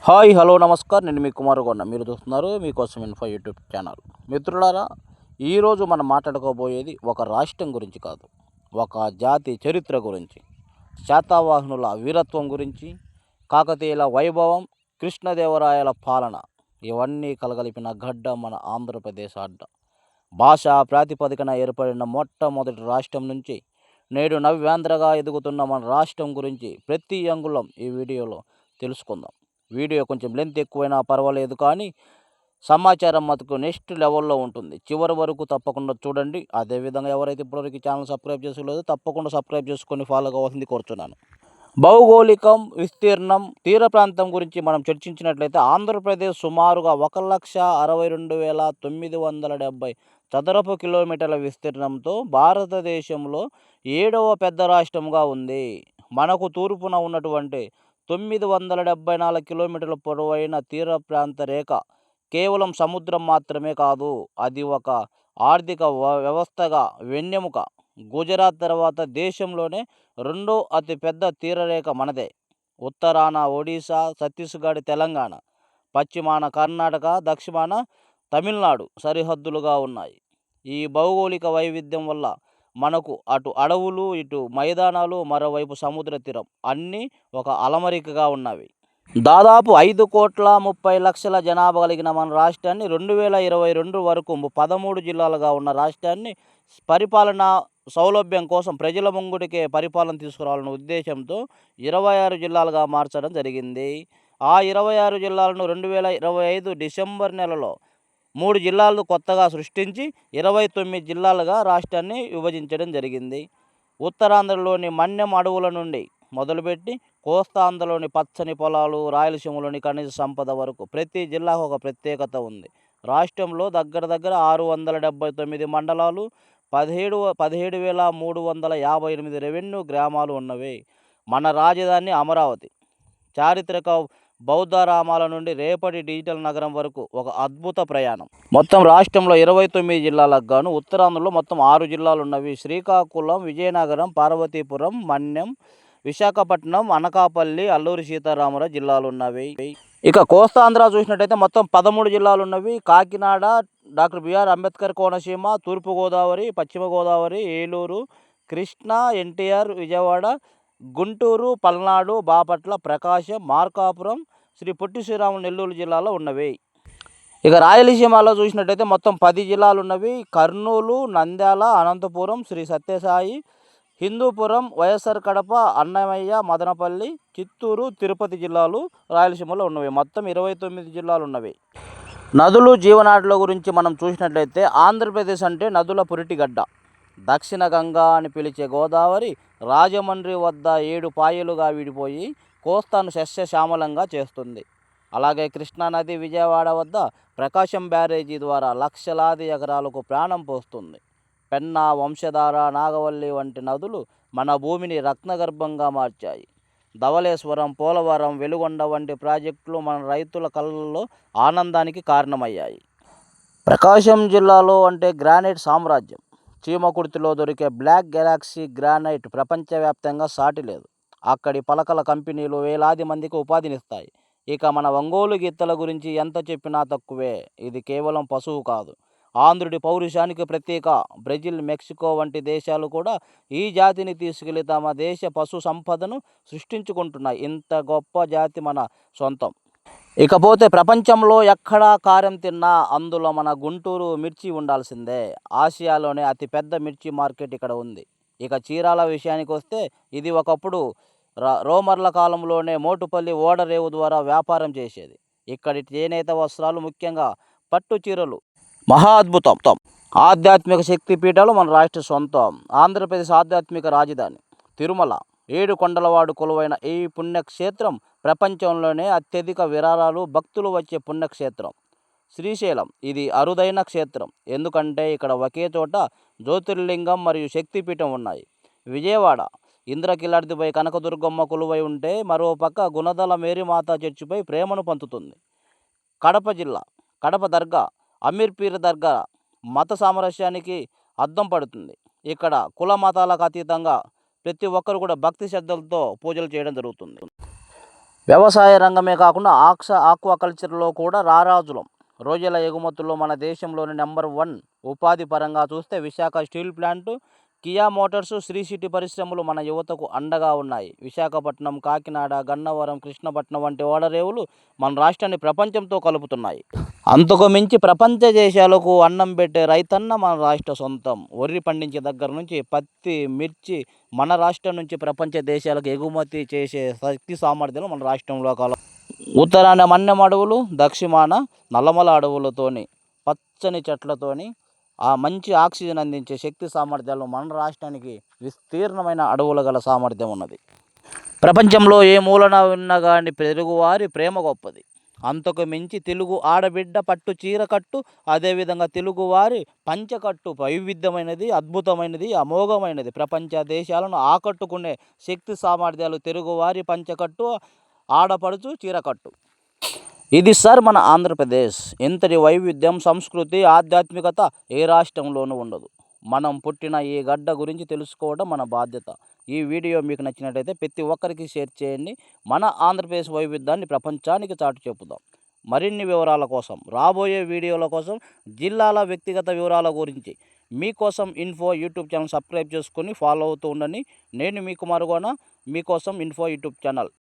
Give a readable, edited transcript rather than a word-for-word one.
Hi hello నమస్కారం. నేను మీ కుమార్ గౌడ. మీరు చూస్తున్నారు మీకోసం ఇన్ఫో యూట్యూబ్ ఛానల్. మిత్రులారా, ఈరోజు మనం మాట్లాడుకోబోయేది ఒక రాష్ట్రం గురించి కాదు, ఒక జాతి చరిత్ర గురించి, శాతవాహనుల వీరత్వం గురించి, కాకతీయుల వైభవం, కృష్ణదేవరాయల పాలన. ఇవన్నీ కలగలిపిన గడ్డ మన ఆంధ్రప్రదేశ్ అడ్డ. భాషా ప్రాతిపదికన ఏర్పడిన మొట్టమొదటి రాష్ట్రం నుంచి నేడు నవ్యాంధ్రగా ఎదుగుతున్న మన రాష్ట్రం గురించి ప్రతి అంగుళం ఈ వీడియోలో తెలుసుకుందాం. వీడియో కొంచెం లెంత్ ఎక్కువైనా పర్వాలేదు, కానీ సమాచారం మటుకు నెక్స్ట్ లెవెల్లో ఉంటుంది. చివరి వరకు తప్పకుండా చూడండి. అదేవిధంగా ఎవరైతే ఇప్పటివరకు ఛానల్ సబ్స్క్రైబ్ చేసుకోలేదో తప్పకుండా సబ్స్క్రైబ్ చేసుకొని ఫాలో కావాల్సింది కోరుతున్నాను. భౌగోళికం, విస్తీర్ణం, తీర ప్రాంతం గురించి మనం చర్చించినట్లయితే ఆంధ్రప్రదేశ్ సుమారుగా 1,62,970 చదరపు కిలోమీటర్ల విస్తీర్ణంతో భారతదేశంలో 7వ పెద్ద రాష్ట్రంగా ఉంది. మనకు తూర్పున ఉన్నటువంటి 974 కిలోమీటర్ల పొడవైన తీర ప్రాంత రేఖ కేవలం సముద్రం మాత్రమే కాదు, అది ఒక ఆర్థిక వ్యవస్థగా వెన్నెముక. గుజరాత్ తర్వాత దేశంలోనే రెండో అతిపెద్ద తీరరేఖ మనదే. ఉత్తరాన ఒడిశా, ఛత్తీస్గఢ్, తెలంగాణ, పశ్చిమాన కర్ణాటక, దక్షిణాన తమిళనాడు సరిహద్దులుగా ఉన్నాయి. ఈ భౌగోళిక వైవిధ్యం వల్ల మనకు అటు అడవులు, ఇటు మైదానాలు, మరోవైపు సముద్ర తీరం అన్నీ ఒక అలమరికగా ఉన్నవి. దాదాపు 5,30,00,000 జనాభా కలిగిన మన రాష్ట్రాన్ని 2022 వరకు 13 జిల్లాలుగా ఉన్న రాష్ట్రాన్ని పరిపాలనా సౌలభ్యం కోసం ప్రజల ముంగుడికే పరిపాలన తీసుకురావాలన్న ఉద్దేశంతో 26 జిల్లాలుగా మార్చడం జరిగింది. ఆ 26 జిల్లాలను 2025 డిసెంబర్ నెలలో 3 జిల్లాలు కొత్తగా సృష్టించి 29 జిల్లాలుగా రాష్ట్రాన్ని విభజించడం జరిగింది. ఉత్తరాంధ్రలోని మన్యం అడవుల నుండి మొదలుపెట్టి కోస్తాంధ్రలోని పచ్చని పొలాలు, రాయలసీమలోని ఖనిజ సంపద వరకు ప్రతి జిల్లాకు ఒక ప్రత్యేకత ఉంది. రాష్ట్రంలో దగ్గర 679 మండలాలు, 17,358 రెవెన్యూ గ్రామాలు ఉన్నవి. మన రాజధాని అమరావతి. చారిత్రక బౌద్ధ రామాల నుండి రేపటి డిజిటల్ నగరం వరకు ఒక అద్భుత ప్రయాణం. మొత్తం రాష్ట్రంలో 29 జిల్లాలకు గాను ఉత్తరాంధ్రలో మొత్తం 6 జిల్లాలు ఉన్నవి. శ్రీకాకుళం, విజయనగరం, పార్వతీపురం, మన్యం, విశాఖపట్నం, అనకాపల్లి, అల్లూరి సీతారామరాజు జిల్లాలు ఉన్నవి. ఇక కోస్తాంధ్ర చూసినట్టయితే మొత్తం 13 జిల్లాలు ఉన్నవి. కాకినాడ, డాక్టర్ బిఆర్ అంబేద్కర్ కోనసీమ, తూర్పుగోదావరి, పశ్చిమ గోదావరి, ఏలూరు, కృష్ణా, ఎన్టీఆర్, విజయవాడ, గుంటూరు, పల్నాడు, బాపట్ల, ప్రకాశం, మార్కాపురం, శ్రీ పొట్టి శ్రీరాములు నెల్లూరు జిల్లాలో ఉన్నవి. ఇక రాయలసీమలో చూసినట్టయితే మొత్తం 10 జిల్లాలు ఉన్నవి. కర్నూలు, నంద్యాల, అనంతపురం, శ్రీ సత్యసాయి, హిందూపురం, వైఎస్ఆర్ కడప, అన్నమయ్య, మదనపల్లి, చిత్తూరు, తిరుపతి జిల్లాలు రాయలసీమలో ఉన్నవి. మొత్తం 29 జిల్లాలు ఉన్నవి. నదులు, జీవనాడుల గురించి మనం చూసినట్లయితే ఆంధ్రప్రదేశ్ అంటే నదుల పురిటిగడ్డ. దక్షిణ గంగా అని పిలిచే గోదావరి రాజమండ్రి వద్ద 7 పాయలుగా విడిపోయి కోస్తాను సస్యశ్యామలంగా చేస్తుంది. అలాగే కృష్ణానది విజయవాడ వద్ద ప్రకాశం బ్యారేజీ ద్వారా లక్షలాది ఎకరాలకు ప్రాణం పోస్తుంది. పెన్నా, వంశధార, నాగవల్లి వంటి నదులు మన భూమిని రత్నగర్భంగా మార్చాయి. ధవళేశ్వరం, పోలవరం, వెలుగొండ వంటి ప్రాజెక్టులు మన రైతుల కళ్ళల్లో ఆనందానికి కారణమయ్యాయి. ప్రకాశం జిల్లాలో అంటే గ్రానైట్ సామ్రాజ్యం. చీమకుర్తిలో దొరికే బ్లాక్ గెలాక్సీ గ్రానైట్ ప్రపంచవ్యాప్తంగా సాటి లేదు. అక్కడి పలకల కంపెనీలు వేలాది మందికి ఉపాధినిస్తాయి. ఇక మన ఒంగోలు గిత్తల గురించి ఎంత చెప్పినా తక్కువే. ఇది కేవలం పశువు కాదు, ఆంధ్రుడి పౌరుషానికి ప్రతీక. బ్రెజిల్, మెక్సికో వంటి దేశాలు కూడా ఈ జాతిని తీసుకెళ్లి తమ దేశ పశు సంపదను సృష్టించుకుంటున్నాయి. ఇంత గొప్ప జాతి మన సొంతం. ఇకపోతే ప్రపంచంలో ఎక్కడా కారం తిన్నా అందులో మన గుంటూరు మిర్చి ఉండాల్సిందే. ఆసియాలోనే అతిపెద్ద మిర్చి మార్కెట్ ఇక్కడ ఉంది. ఇక చీరాల విషయానికి వస్తే ఇది ఒకప్పుడు రోమర్ల కాలంలోనే మోటుపల్లి ఓడరేవు ద్వారా వ్యాపారం చేసేది. ఇక్కడి చేనేత వస్త్రాలు, ముఖ్యంగా పట్టు చీరలు మహా అద్భుతం. ఆధ్యాత్మిక శక్తిపీఠాలు మన రాష్ట్ర సొంతం. ఆంధ్రప్రదేశ్ ఆధ్యాత్మిక రాజధాని తిరుమల. 7 కొండలవాడు కొలువైన ఈ పుణ్యక్షేత్రం ప్రపంచంలోనే అత్యధిక విరాళాలు, భక్తులు వచ్చే పుణ్యక్షేత్రం. శ్రీశైలం. ఇది అరుదైన క్షేత్రం, ఎందుకంటే ఇక్కడ ఒకే చోట జ్యోతిర్లింగం మరియు శక్తిపీఠం ఉన్నాయి. విజయవాడ. ఇంద్రకిలార్తిపై కనకదుర్గమ్మ కొలువై ఉంటే మరో పక్క గుణదల మేరీమాత చర్చిపై ప్రేమను పంచుతుంది. కడప జిల్లా. కడప దర్గా, అమీర్పీర్ దర్గా మత సామరస్యానికి అద్దం పడుతుంది. ఇక్కడ కుల మతాలకు అతీతంగా ప్రతి ఒక్కరు కూడా భక్తి శ్రద్ధలతో పూజలు చేయడం జరుగుతుంది. వ్యవసాయ రంగమే కాకుండా ఆక్వాకల్చర్లో కూడా రారాజులం. రొయ్యల ఎగుమతుల్లో మన దేశంలోని నెంబర్ 1. ఉపాధి పరంగా చూస్తే Visakha steel plant, Kia Motors, Sri City పరిశ్రమలు మన యువతకు అండగా ఉన్నాయి. విశాఖపట్నం, కాకినాడ, గన్నవరం, కృష్ణపట్నం వంటి ఓడరేవులు మన రాష్ట్రాన్ని ప్రపంచంతో కలుపుతున్నాయి. అంతకు మించి ప్రపంచ దేశాలకు అన్నం పెట్టే రైతన్న మన రాష్ట్ర సొంతం. వరి పండించే దగ్గర నుంచి పత్తి, మిర్చి మన రాష్ట్రం నుంచి ప్రపంచ దేశాలకు ఎగుమతి చేసే శక్తి సామర్థ్యం మన రాష్ట్రంలో ఉత్తరాన మన్నెం అడవులు, దక్షిణాన నల్లమల అడవులతోని, పచ్చని చెట్లతోని ఆ మంచి ఆక్సిజన్ అందించే శక్తి సామర్థ్యాలు మన రాష్ట్రానికి విస్తీర్ణమైన అడవుల గల సామర్థ్యం ఉన్నది. ప్రపంచంలో ఏ మూలన ఉన్నా కానీ తెలుగువారి ప్రేమ గొప్పది. అంతకు మించి తెలుగు ఆడబిడ్డ పట్టు చీర కట్టు, అదేవిధంగా తెలుగువారి పంచకట్టు వైవిధ్యమైనది, అద్భుతమైనది, అమోఘమైనది. ప్రపంచ దేశాలను ఆకట్టుకునే శక్తి సామర్థ్యాలు తెలుగువారి పంచకట్టు, ఆడపడుచు చీరకట్టు. ఇది సార్ మన ఆంధ్రప్రదేశ్. ఇంతటి వైవిధ్యం, సంస్కృతి, ఆధ్యాత్మికత ఏ రాష్ట్రంలోనూ ఉండదు. మనం పుట్టిన ఈ గడ్డ గురించి తెలుసుకోవడం మన బాధ్యత. ఈ వీడియో మీకు నచ్చినట్లయితే ప్రతి ఒక్కరికి షేర్ చేయండి. మన ఆంధ్రప్రదేశ్ వైవిధ్యాన్ని ప్రపంచానికి చాటి చెప్పుదాం. మరిన్ని వివరాల కోసం, రాబోయే వీడియోల కోసం, జిల్లాల వ్యక్తిగత వివరాల గురించి మీకోసం ఇన్ఫో యూట్యూబ్ ఛానల్ సబ్స్క్రైబ్ చేసుకొని ఫాలో అవుతూ ఉండండి. నేను మీ కుమార్ గోన, మీకోసం ఇన్ఫో యూట్యూబ్ ఛానల్.